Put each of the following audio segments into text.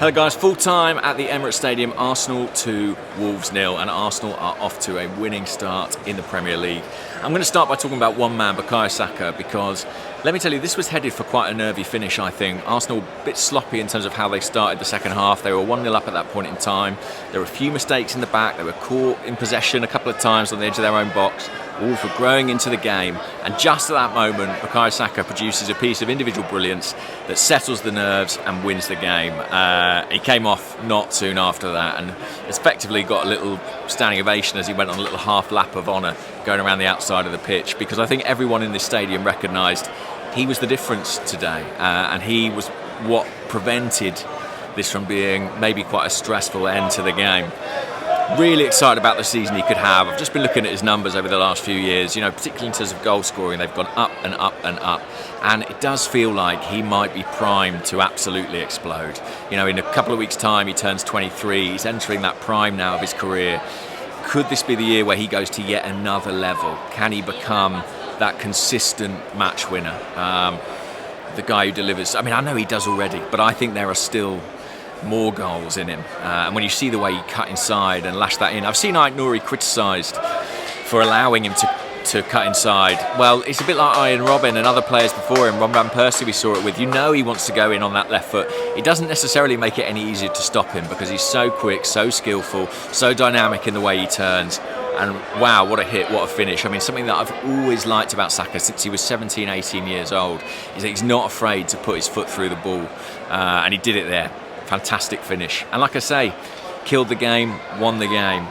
Hello guys, full time at the Emirates Stadium, Arsenal 2, Wolves 0, and Arsenal are off to a winning start in the Premier League. I'm going to start by talking about one man, Bukayo Saka, because let me tell you, this was headed for quite a nervy finish, I think. Arsenal a bit sloppy in terms of how they started the second half. They were 1-0 up at that point in time. There were a few mistakes in the back. They were caught in possession a couple of times on the edge of their own box. Wolves were growing into the game, and just at that moment, Bukayo Saka produces a piece of individual brilliance that settles the nerves and wins the game. He came off not soon after that and effectively got a little standing ovation as he went on a little half lap of honour going around the outside of the pitch, because I think everyone in this stadium recognised he was the difference today, and he was what prevented this from being maybe quite a stressful end to the game. Really excited about the season he could have. I've just been looking at his numbers over the last few years, particularly in terms of goal scoring. They've gone up and up and up, and it does feel like he might be primed to absolutely explode. In a couple of weeks' time he turns 23. He's entering that prime now of his career. Could this be the year where he goes to yet another level? Can he become that consistent match winner? The guy who delivers. I know he does already, but I think there are still more goals in him, and when you see the way he cut inside and lashed that in, I've seen Nouri criticised for allowing him to cut inside. Well, it's a bit like Ian Robin and other players before him. Ron Van Persie, we saw it with. He wants to go in on that left foot. It doesn't necessarily make it any easier to stop him, because he's so quick, so skillful, so dynamic in the way he turns. And wow, what a hit, what a finish. Something that I've always liked about Saka since he was 17, 18 years old is that he's not afraid to put his foot through the ball, and he did it there. Fantastic finish, and like I say, killed the game, won the game.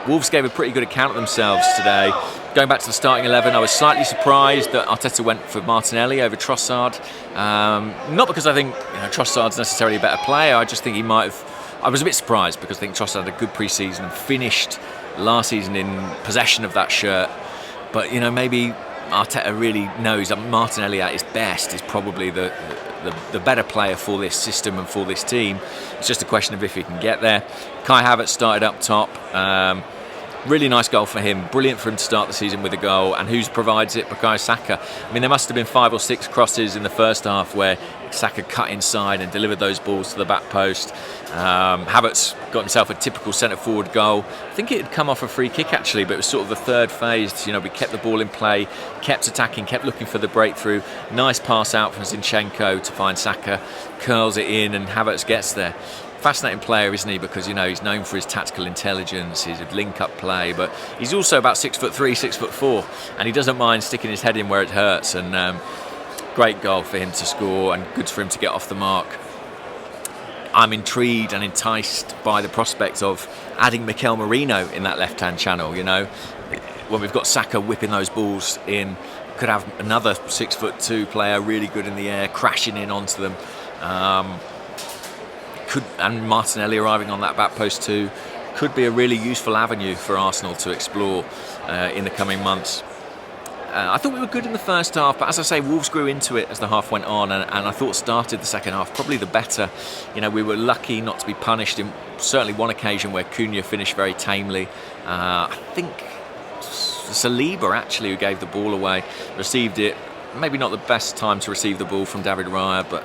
Wolves gave a pretty good account of themselves today. Going back to the starting 11, I was slightly surprised that Arteta went for Martinelli over Trossard. Not because I think Trossard's necessarily a better player. I just think he might have. I was a bit surprised because I think Trossard had a good pre-season and finished last season in possession of that shirt. But maybe Arteta really knows that Martinelli at his best is probably the better player for this system and for this team. It's just a question of if he can get there. Kai Havertz started up top. Really nice goal for him. Brilliant for him to start the season with a goal. And who provides it? Bukayo Saka. There must have been 5 or 6 crosses in the first half where Saka cut inside and delivered those balls to the back post. Havertz got himself a typical centre-forward goal. I think it had come off a free kick actually, but it was sort of the third phase. We kept the ball in play, kept attacking, kept looking for the breakthrough. Nice pass out from Zinchenko to find Saka, curls it in, and Havertz gets there. Fascinating player, isn't he? Because he's known for his tactical intelligence, his link-up play, but he's also about 6'3", 6'4", and he doesn't mind sticking his head in where it hurts. And great goal for him to score, and good for him to get off the mark. I'm intrigued and enticed by the prospect of adding Mikel Merino in that left-hand channel. When we've got Saka whipping those balls in, could have another 6'2" player really good in the air, crashing in onto them. And Martinelli arriving on that back post too, could be a really useful avenue for Arsenal to explore in the coming months. I thought we were good in the first half, but as I say, Wolves grew into it as the half went on, and I thought started the second half probably the better. We were lucky not to be punished in certainly one occasion where Cunha finished very tamely. I think Saliba actually, who gave the ball away, received it. Maybe not the best time to receive the ball from David Raya, but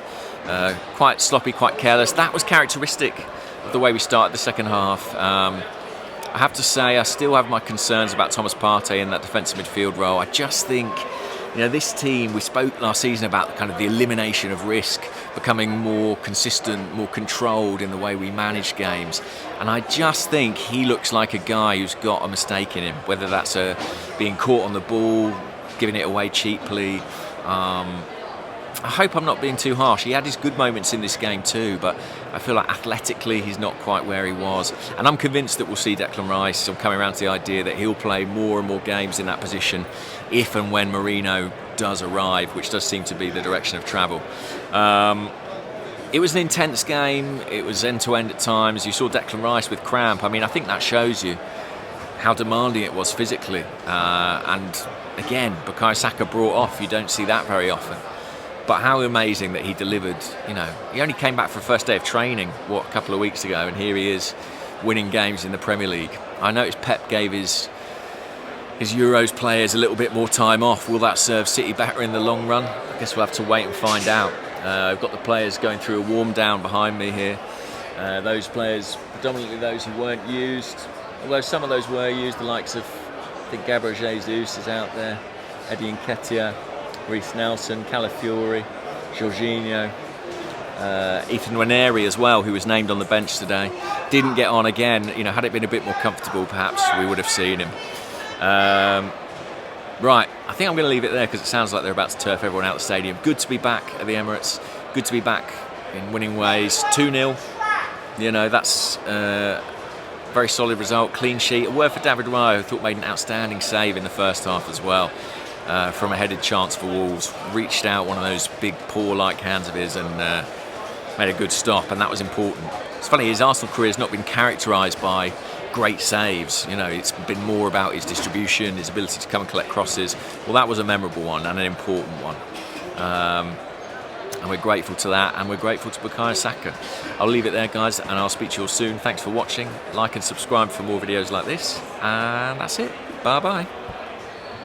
quite sloppy, quite careless. That was characteristic of the way we started the second half. I have to say, I still have my concerns about Thomas Partey in that defensive midfield role. I just think, this team, we spoke last season about kind of the elimination of risk, becoming more consistent, more controlled in the way we manage games. And I just think he looks like a guy who's got a mistake in him, whether that's being caught on the ball, giving it away cheaply. I hope I'm not being too harsh. He had his good moments in this game too, but I feel like athletically he's not quite where he was. And I'm convinced that we'll see Declan Rice. I'm coming around to the idea that he'll play more and more games in that position if and when Merino does arrive, which does seem to be the direction of travel. It was an intense game. It was end-to-end at times. You saw Declan Rice with cramp. I think that shows you how demanding it was physically. And again, Bukayo Saka brought off. You don't see that very often. But how amazing that he delivered. He only came back for a first day of training, a couple of weeks ago, and here he is winning games in the Premier League. I noticed Pep gave his Euros players a little bit more time off. Will that serve City better in the long run? I guess we'll have to wait and find out. I've got the players going through a warm down behind me here. Those players, predominantly those who weren't used, although some of those were used, the likes of, I think Gabriel Jesus is out there, Eddie Nketiah, Reece Nelson, Calafiori, Jorginho, Ethan Nwaneri as well, who was named on the bench today. Didn't get on again. You know, had it been a bit more comfortable, perhaps we would have seen him. Right, I think I'm going to leave it there because it sounds like they're about to turf everyone out of the stadium. Good to be back at the Emirates. Good to be back in winning ways. 2-0. You know, that's a very solid result. Clean sheet. A word for David Raya, who I thought made an outstanding save in the first half as well. From a headed chance for Wolves. Reached out one of those big paw-like hands of his and made a good stop, and that was important. It's funny, his Arsenal career has not been characterised by great saves. You know, it's been more about his distribution, his ability to come and collect crosses. Well, that was a memorable one and an important one. And we're grateful to that, and we're grateful to Bukayo Saka. I'll leave it there, guys, and I'll speak to you all soon. Thanks for watching. Like and subscribe for more videos like this, and that's it. Bye-bye.